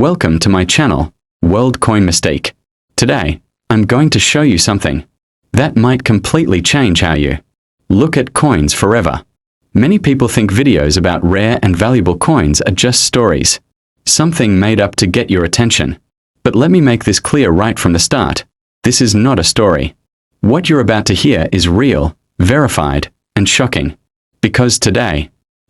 Welcome to my channel, World Coin Mystique. Today, I'm going to show you something that might completely change how you look at coins forever. Many people think videos about rare and valuable coins are just stories, something made up to get your attention. But let me make this clear right from the start. This is not a story. What you're about to hear is real, verified, and shocking. Because today,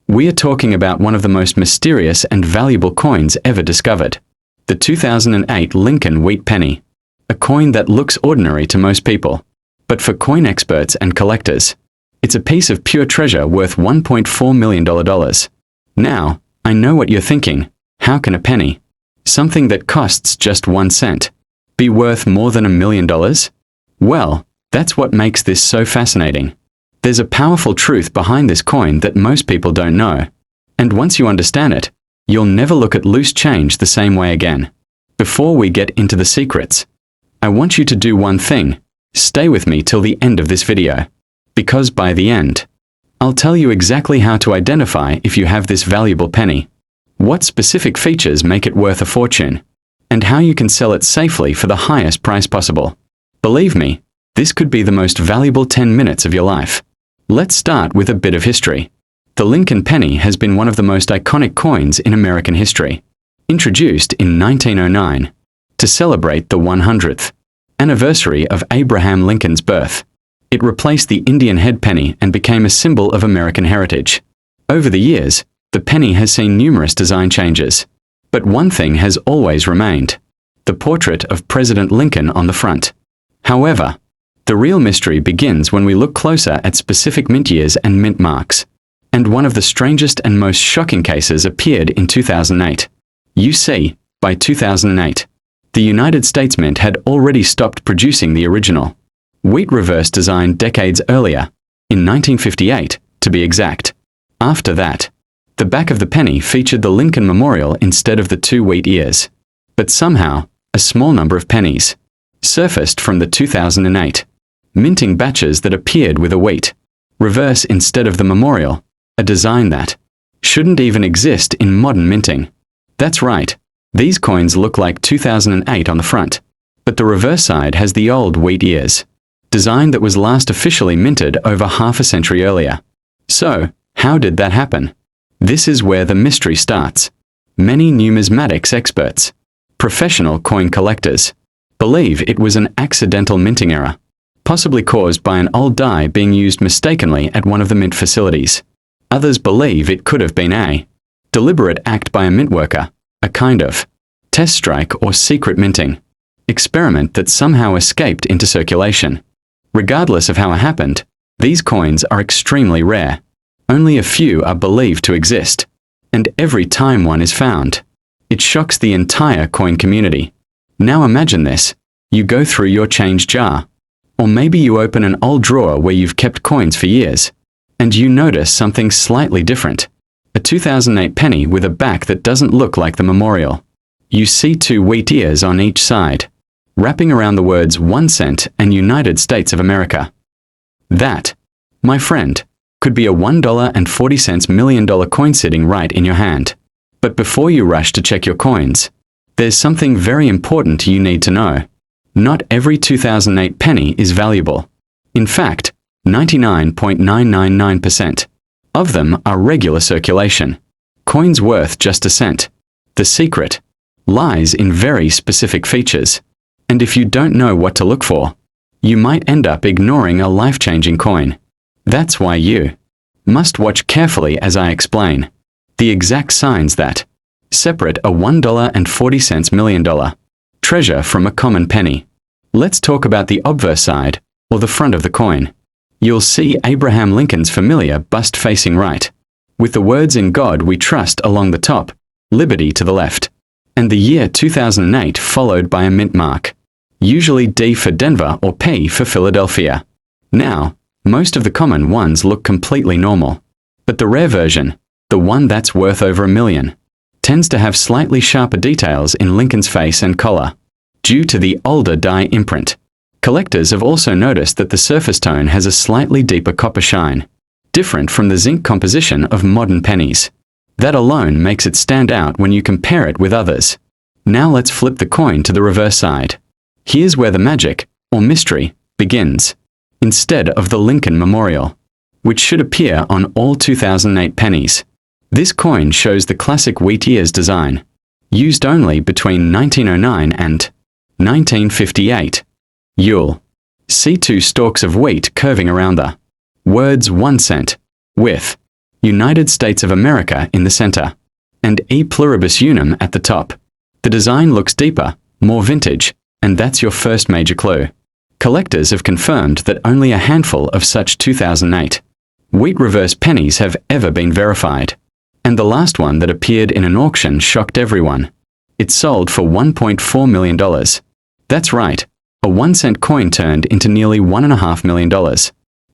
we are talking about one of the most mysterious and valuable coins ever discovered. The 2008 Lincoln Wheat Penny. A coin that looks ordinary to most people. But for coin experts and collectors, it's a piece of pure treasure worth $1.4 million. Now, I know what you're thinking. How can a penny, something that costs just 1 cent, be worth more than $1 million? Well, that's what makes this so fascinating. There's a powerful truth behind this coin that most people don't know. And once you understand it, you'll never look at loose change the same way again. Before we get into the secrets, I want you to do one thing. Stay with me till the end of this video. Because by the end, I'll tell you exactly how to identify if you have this valuable penny, what specific features make it worth a fortune, and how you can sell it safely for the highest price possible. Believe me, this could be the most valuable 10 minutes of your life. Let's start with a bit of history. The Lincoln penny has been one of the most iconic coins in American history. Introduced in 1909 to celebrate the 100th anniversary of Abraham Lincoln's birth, it replaced the Indian head penny and became a symbol of American heritage. Over the years, the penny has seen numerous design changes. But one thing has always remained: the portrait of President Lincoln on the front. However, the real mystery begins when we look closer at specific mint years and mint marks. And one of the strangest and most shocking cases appeared in 2008. You see, by 2008, the United States Mint had already stopped producing the original wheat reverse design decades earlier, in 1958, to be exact. After that, the back of the penny featured the Lincoln Memorial instead of the 2 wheat ears. But somehow, a small number of pennies surfaced from the 2008 minting batches that appeared with a wheat reverse instead of the memorial, a design that shouldn't even exist in modern minting. That's right, these coins look like 2008 on the front, but the reverse side has the old wheat ears, design that was last officially minted over half a century earlier. So, how did that happen? This is where the mystery starts. Many numismatics experts, professional coin collectors, believe it was an accidental minting error, possibly caused by an old die being used mistakenly at one of the mint facilities. Others believe it could have been a deliberate act by a mint worker, a kind of test strike or secret minting experiment that somehow escaped into circulation. Regardless of how it happened, these coins are extremely rare. Only a few are believed to exist, and every time one is found, it shocks the entire coin community. Now imagine this: you go through your change jar, or maybe you open an old drawer where you've kept coins for years, and you notice something slightly different. A 2008 penny with a back that doesn't look like the memorial. You see 2 wheat ears on each side, wrapping around the words 1 cent and United States of America. That, my friend, could be a $1.40 million coin sitting right in your hand. But before you rush to check your coins, there's something very important you need to know. Not every 2008 penny is valuable. In fact, 99.999% of them are regular circulation. Coins worth just a cent. The secret lies in very specific features. And if you don't know what to look for, you might end up ignoring a life-changing coin. That's why you must watch carefully as I explain the exact signs that separate a $1.40 million treasure from a common penny. Let's talk about the obverse side, or the front of the coin. You'll see Abraham Lincoln's familiar bust facing right, with the words "In God We Trust" along the top, "Liberty" to the left, and the year 2008 followed by a mint mark, usually D for Denver or P for Philadelphia. Now, most of the common ones look completely normal, but the rare version, the one that's worth over $1 million, tends to have slightly sharper details in Lincoln's face and collar, due to the older die imprint. Collectors have also noticed that the surface tone has a slightly deeper copper shine, different from the zinc composition of modern pennies. That alone makes it stand out when you compare it with others. Now let's flip the coin to the reverse side. Here's where the magic, or mystery, begins. Instead of the Lincoln Memorial, which should appear on all 2008 pennies, this coin shows the classic wheat ears design, used only between 1909 and 1958. Yule. See two stalks of wheat curving around the words 1 cent, with United States of America in the center, and E pluribus unum at the top. The design looks deeper, more vintage, and that's your first major clue. Collectors have confirmed that only a handful of such 2008 wheat reverse pennies have ever been verified. And the last one that appeared in an auction shocked everyone. It sold for $1.4 million. That's right, a 1 cent coin turned into nearly $1.5 million.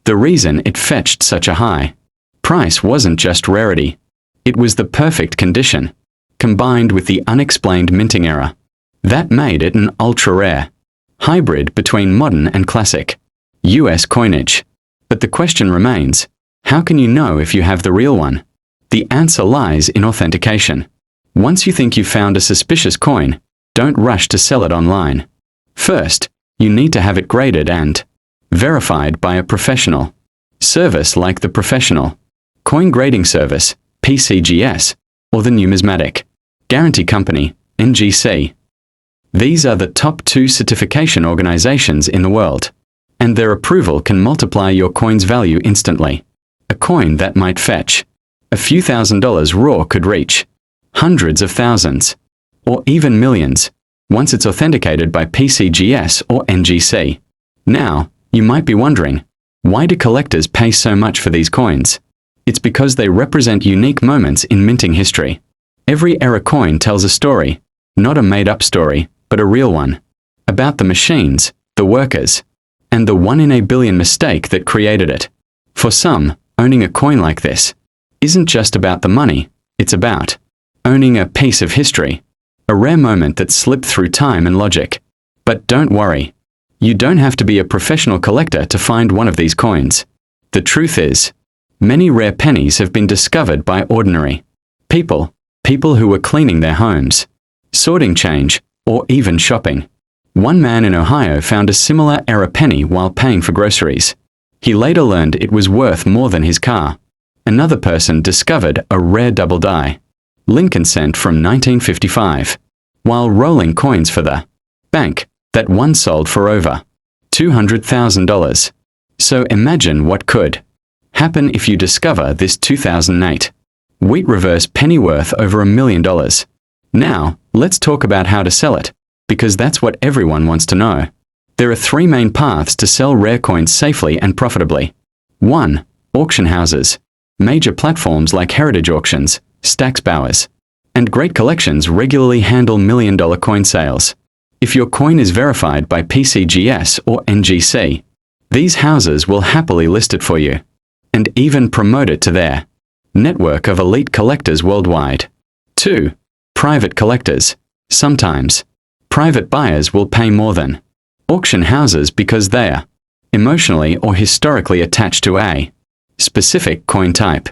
The reason it fetched such a high price wasn't just rarity. It was the perfect condition, combined with the unexplained minting error. That made it an ultra-rare hybrid between modern and classic US coinage. But the question remains, how can you know if you have the real one? The answer lies in authentication. Once you think you've found a suspicious coin, don't rush to sell it online. First, you need to have it graded and verified by a professional service like the Professional Coin Grading Service, PCGS, or the Numismatic Guarantee Company, NGC. These are the top 2 certification organizations in the world, and their approval can multiply your coin's value instantly. A coin that might fetch a few $1,000s raw could reach hundreds of thousands, or even millions, once it's authenticated by PCGS or NGC. Now, you might be wondering, why do collectors pay so much for these coins? It's because they represent unique moments in minting history. Every era coin tells a story, not a made-up story, but a real one, about the machines, the workers, and the 1 in a billion mistake that created it. For some, owning a coin like this isn't just about the money, it's about owning a piece of history, a rare moment that slipped through time and logic. But don't worry, you don't have to be a professional collector to find one of these coins. The truth is, many rare pennies have been discovered by ordinary people who were cleaning their homes, sorting change, or even shopping. One man in Ohio found a similar era penny while paying for groceries. He later learned it was worth more than his car. Another person discovered a rare double die Lincoln cent from 1955, while rolling coins for the bank that once sold for over $200,000. So imagine what could happen if you discover this 2008 wheat reverse penny worth over $1 million. Now, let's talk about how to sell it, because that's what everyone wants to know. There are 3 main paths to sell rare coins safely and profitably. 1. Auction houses. Major platforms like Heritage Auctions, Stack's Bowers, and Great Collections regularly handle million-dollar coin sales. If your coin is verified by PCGS or NGC, these houses will happily list it for you, and even promote it to their network of elite collectors worldwide. 2. Private collectors. Sometimes, private buyers will pay more than auction houses because they are emotionally or historically attached to a specific coin type.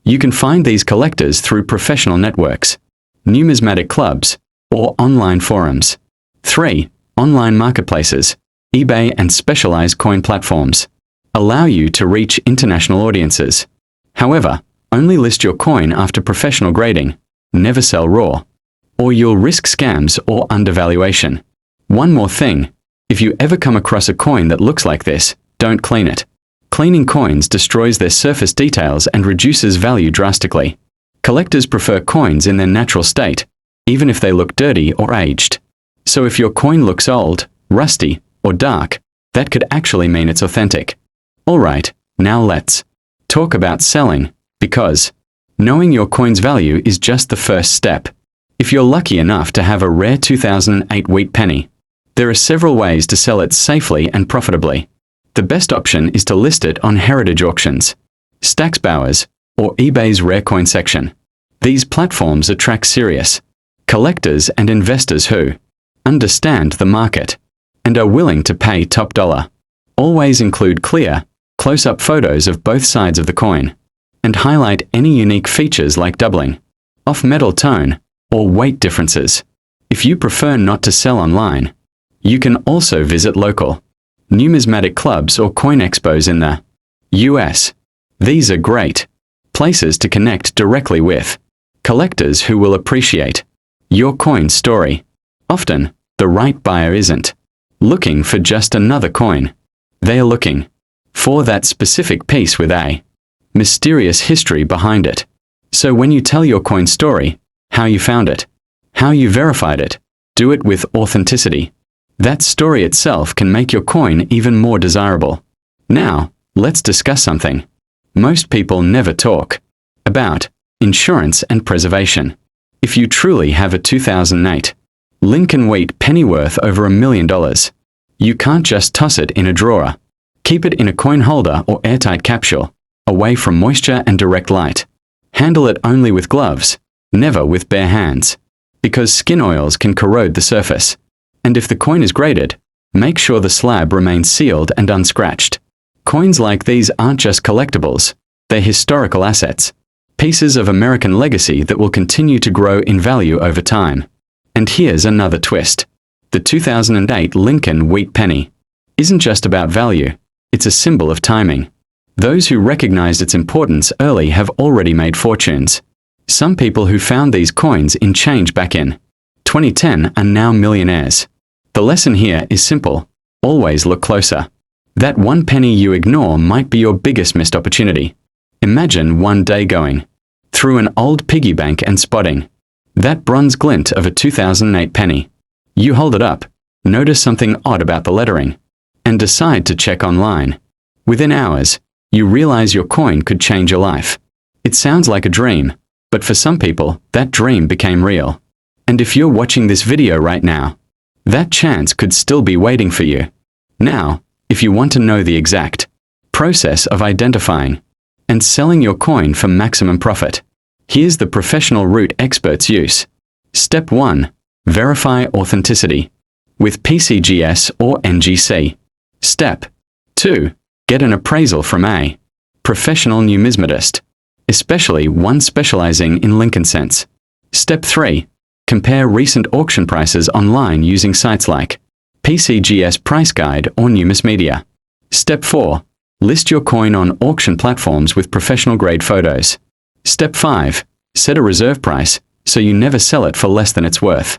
You can find these collectors through professional networks, numismatic clubs, or online forums. 3. Online marketplaces. eBay and specialized coin platforms allow you to reach international audiences. However, only list your coin after professional grading. Never sell raw, or you'll risk scams or undervaluation. One more thing, if you ever come across a coin that looks like this, don't clean it. Cleaning coins destroys their surface details and reduces value drastically. Collectors prefer coins in their natural state, even if they look dirty or aged. So if your coin looks old, rusty, or dark, that could actually mean it's authentic. Alright, now let's talk about selling, because knowing your coin's value is just the first step. If you're lucky enough to have a rare 2008 wheat penny, there are several ways to sell it safely and profitably. The best option is to list it on Heritage Auctions, Stack's Bowers, or eBay's rare coin section. These platforms attract serious collectors and investors who understand the market and are willing to pay top dollar. Always include clear, close-up photos of both sides of the coin, and highlight any unique features like doubling, off-metal tone, or weight differences. If you prefer not to sell online, you can also visit local numismatic clubs or coin expos in the US. These are great places to connect directly with collectors who will appreciate your coin story. Often, the right buyer isn't looking for just another coin. They are looking for that specific piece with a mysterious history behind it. So when you tell your coin story, how you found it, how you verified it, do it with authenticity. That story itself can make your coin even more desirable. Now, let's discuss something most people never talk about: insurance and preservation. If you truly have a 2008 Lincoln Wheat penny worth over $1 million, you can't just toss it in a drawer. Keep it in a coin holder or airtight capsule, away from moisture and direct light. Handle it only with gloves, never with bare hands, because skin oils can corrode the surface. And if the coin is graded, make sure the slab remains sealed and unscratched. Coins like these aren't just collectibles, they're historical assets, pieces of American legacy that will continue to grow in value over time. And here's another twist. The 2008 Lincoln Wheat penny isn't just about value, it's a symbol of timing. Those who recognized its importance early have already made fortunes. Some people who found these coins in change back in 2010 are now millionaires. The lesson here is simple: always look closer. That one penny you ignore might be your biggest missed opportunity. Imagine one day going through an old piggy bank and spotting that bronze glint of a 2008 penny. You hold it up, notice something odd about the lettering, and decide to check online. Within hours, you realize your coin could change your life. It sounds like a dream, but for some people, that dream became real. And if you're watching this video right now, that chance could still be waiting for you. Now, if you want to know the exact process of identifying and selling your coin for maximum profit, here's the professional route experts use. Step 1. Verify authenticity with PCGS or NGC. Step 2. Get an appraisal from a professional numismatist, especially one specializing in Lincoln cents. Step 3. Compare recent auction prices online using sites like PCGS Price Guide or Numismedia. Step 4. List your coin on auction platforms with professional grade photos. Step 5. Set a reserve price so you never sell it for less than it's worth.